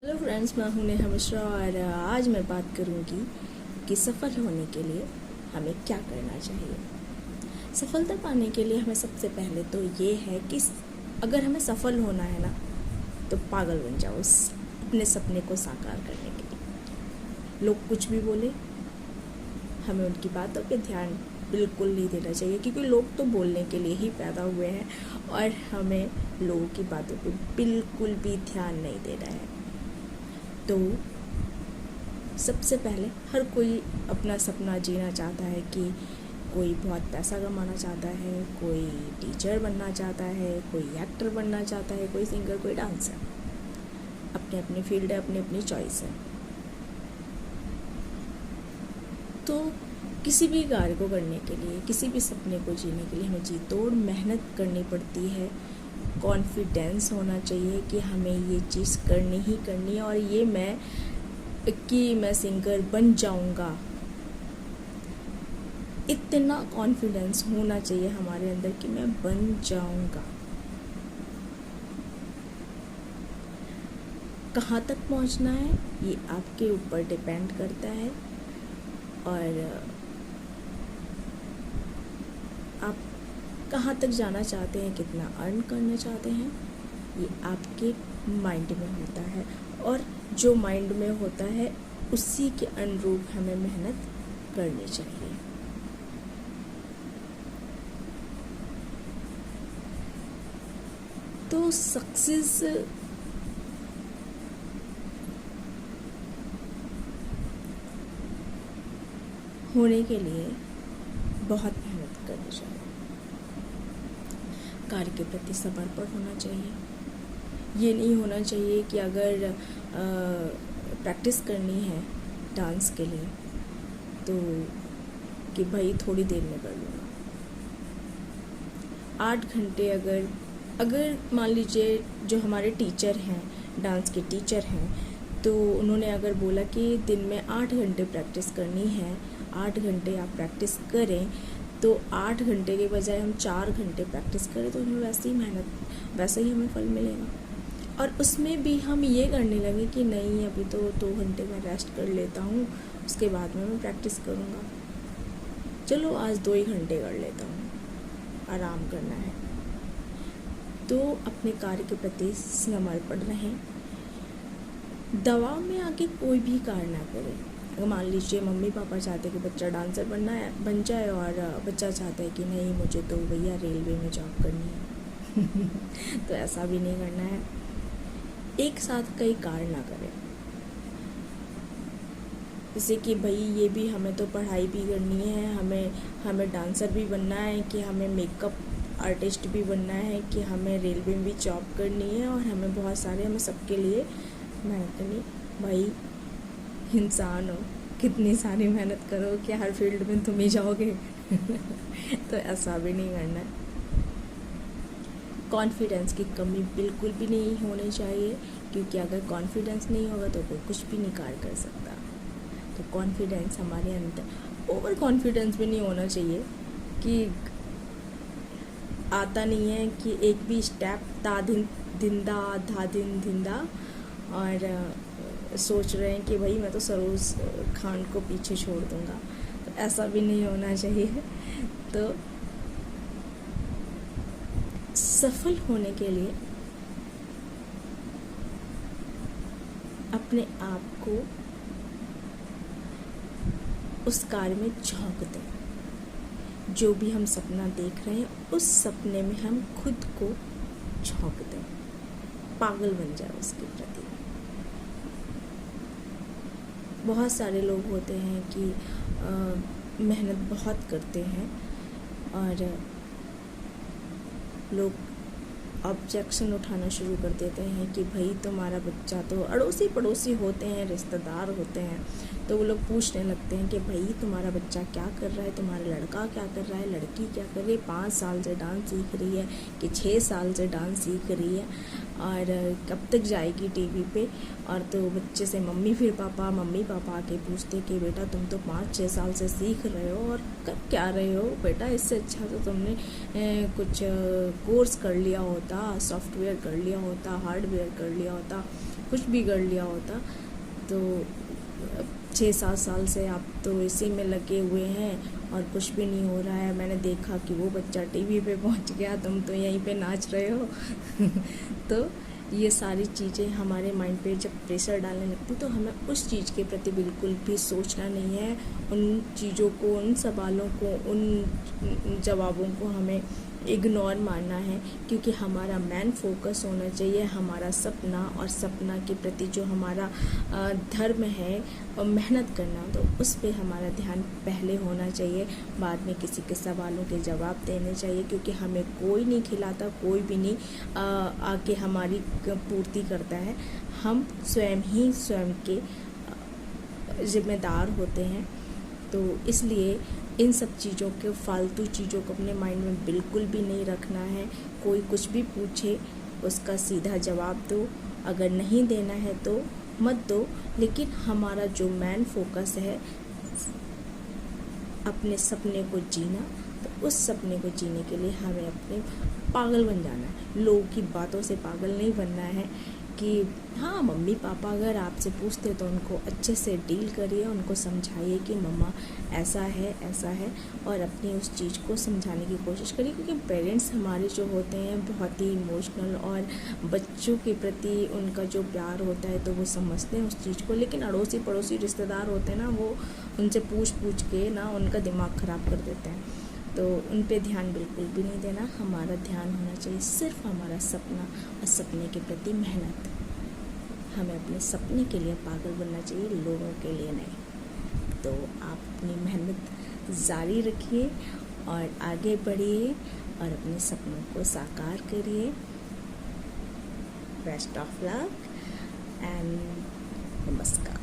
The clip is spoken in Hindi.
हेलो फ्रेंड्स, मैं हूं नेहा मिश्रा और आज मैं बात करूंगी कि सफल होने के लिए हमें क्या करना चाहिए। सफलता पाने के लिए हमें सबसे पहले तो ये है कि अगर हमें सफल होना है ना, तो पागल बन जाओ उस अपने सपने को साकार करने के लिए। लोग कुछ भी बोले, हमें उनकी बातों पे ध्यान बिल्कुल नहीं देना चाहिए, क्योंकि लोग तो बोलने के लिए ही पैदा हुए हैं और हमें लोगों की बातों पे बिल्कुल भी ध्यान नहीं देना है। तो सबसे पहले हर कोई अपना सपना जीना चाहता है कि कोई बहुत पैसा कमाना चाहता है, कोई टीचर बनना चाहता है, कोई एक्टर बनना चाहता है, कोई सिंगर, कोई डांसर। अपने अपने फील्ड है, अपनी अपनी चॉइस है। तो किसी भी कार्य को करने के लिए, किसी भी सपने को जीने के लिए हमें जी तोड़ मेहनत करनी पड़ती है। कॉन्फिडेंस होना चाहिए कि हमें ये चीज़ करनी ही करनी है और ये मैं सिंगर बन जाऊंगा, इतना कॉन्फिडेंस होना चाहिए हमारे अंदर कि मैं बन जाऊंगा। कहाँ तक पहुंचना है ये आपके ऊपर डिपेंड करता है और आप कहाँ तक जाना चाहते हैं, कितना अर्न करना चाहते हैं, ये आपके माइंड में होता है और जो माइंड में होता है उसी के अनुरूप हमें मेहनत करनी चाहिए। तो सक्सेस होने के लिए बहुत मेहनत करनी चाहिए। कार्य के प्रति समर्पण होना चाहिए। ये नहीं होना चाहिए कि अगर प्रैक्टिस करनी है डांस के लिए तो कि भाई थोड़ी देर में कर लूँगा। 8 घंटे अगर मान लीजिए जो हमारे टीचर हैं, डांस के टीचर हैं, तो उन्होंने अगर बोला कि दिन में 8 घंटे प्रैक्टिस करनी है, 8 घंटे आप प्रैक्टिस करें, तो 8 घंटे के बजाय हम 4 घंटे प्रैक्टिस करें तो हमें वैसे ही हमें फल मिलेगा। और उसमें भी हम ये करने लगे कि नहीं, अभी तो 2 घंटे मैं रेस्ट कर लेता हूँ, उसके बाद में मैं प्रैक्टिस करूँगा। चलो आज 2 ही घंटे कर लेता हूँ, आराम करना है। तो अपने कार्य के प्रति समर्पण रहें। दबाव में आके कोई भी कार्य ना करें। अगर मान लीजिए मम्मी पापा चाहते हैं कि बच्चा डांसर बन जाए और बच्चा चाहता है कि नहीं, मुझे तो भैया रेलवे में जॉब करनी है तो ऐसा भी नहीं करना है। एक साथ कई कार्य ना करें, जैसे कि भाई ये भी हमें तो पढ़ाई भी करनी है, हमें डांसर भी बनना है, कि हमें मेकअप आर्टिस्ट भी बनना है, कि हमें रेलवे में भी जॉब करनी है और हमें सबके लिए मेहनत करनी। भाई इंसान हो, कितनी सारी मेहनत करो कि हर फील्ड में तुम ही जाओगे तो ऐसा भी नहीं करना है। कॉन्फिडेंस की कमी बिल्कुल भी नहीं होनी चाहिए, क्योंकि अगर कॉन्फिडेंस नहीं होगा तो कोई कुछ भी नहीं कार्य कर सकता। तो कॉन्फिडेंस हमारे अंदर, ओवर कॉन्फिडेंस भी नहीं होना चाहिए कि आता नहीं है कि एक भी स्टेप धा दिन धिंदा और सोच रहे हैं कि भाई मैं तो सरोज खान को पीछे छोड़ दूंगा। तो ऐसा भी नहीं होना चाहिए। तो सफल होने के लिए अपने आप को उस कार्य में झोंक दें। जो भी हम सपना देख रहे हैं उस सपने में हम खुद को झोंक दें, पागल बन जाए उसके प्रति। बहुत सारे लोग होते हैं कि मेहनत बहुत करते हैं और लोग ऑब्जेक्शन उठाना शुरू कर देते हैं कि भाई तुम्हारा बच्चा, तो अड़ोसी पड़ोसी होते हैं, रिश्तेदार होते हैं, तो वो लोग पूछने लगते हैं कि भाई तुम्हारा बच्चा क्या कर रहा है, तुम्हारा लड़का क्या कर रहा है, लड़की क्या कर रही है, 5 साल से डांस सीख रही है कि 6 साल से डांस सीख रही है और कब तक जाएगी टीवी पे। और तो बच्चे से मम्मी पापा आके पूछते कि बेटा तुम तो 5-6 साल से सीख रहे हो और कर क्या रहे हो बेटा, इससे अच्छा तो तुमने कुछ कोर्स कर लिया होता, सॉफ्टवेयर कर लिया होता, हार्डवेयर कर लिया होता, कुछ बिगड़ लिया होता। तो 6-7 साल से आप तो इसी में लगे हुए हैं और कुछ भी नहीं हो रहा है। मैंने देखा कि वो बच्चा टीवी पे पहुंच गया, तुम तो यहीं पे नाच रहे हो। तो ये सारी चीज़ें हमारे माइंड पे जब प्रेशर डालने लगती तो हमें उस चीज़ के प्रति बिल्कुल भी सोचना नहीं है। उन चीज़ों को, उन सवालों को, उन जवाबों को हमें इग्नोर मारना है, क्योंकि हमारा मेन फोकस होना चाहिए हमारा सपना, और सपना के प्रति जो हमारा धर्म है और मेहनत करना, तो उस पे हमारा ध्यान पहले होना चाहिए। बाद में किसी के सवालों के जवाब देने चाहिए, क्योंकि हमें कोई नहीं खिलाता, कोई भी नहीं आके हमारी पूर्ति करता है। हम स्वयं ही स्वयं के जिम्मेदार होते हैं। तो इसलिए इन सब चीज़ों के, फालतू चीज़ों को अपने माइंड में बिल्कुल भी नहीं रखना है। कोई कुछ भी पूछे उसका सीधा जवाब दो, अगर नहीं देना है तो मत दो। लेकिन हमारा जो मेन फोकस है अपने सपने को जीना, तो उस सपने को जीने के लिए हमें अपने पागल बन जाना है। लोगों की बातों से पागल नहीं बनना है कि हाँ, मम्मी पापा अगर आपसे पूछते तो उनको अच्छे से डील करिए, उनको समझाइए कि मम्मा ऐसा है, और अपनी उस चीज़ को समझाने की कोशिश करिए। क्योंकि पेरेंट्स हमारे जो होते हैं बहुत ही इमोशनल, और बच्चों के प्रति उनका जो प्यार होता है तो वो समझते हैं उस चीज़ को। लेकिन अड़ोसी पड़ोसी रिश्तेदार होते हैं ना, वो उनसे पूछ के ना उनका दिमाग ख़राब कर देते हैं। तो उन पे ध्यान बिल्कुल भी नहीं देना। हमारा ध्यान होना चाहिए सिर्फ हमारा सपना, और सपने के प्रति मेहनत। हमें अपने सपने के लिए पागल बनना चाहिए, लोगों के लिए नहीं। तो आप अपनी मेहनत जारी रखिए और आगे बढ़िए और अपने सपनों को साकार करिए। बेस्ट ऑफ लक एंड नमस्कार।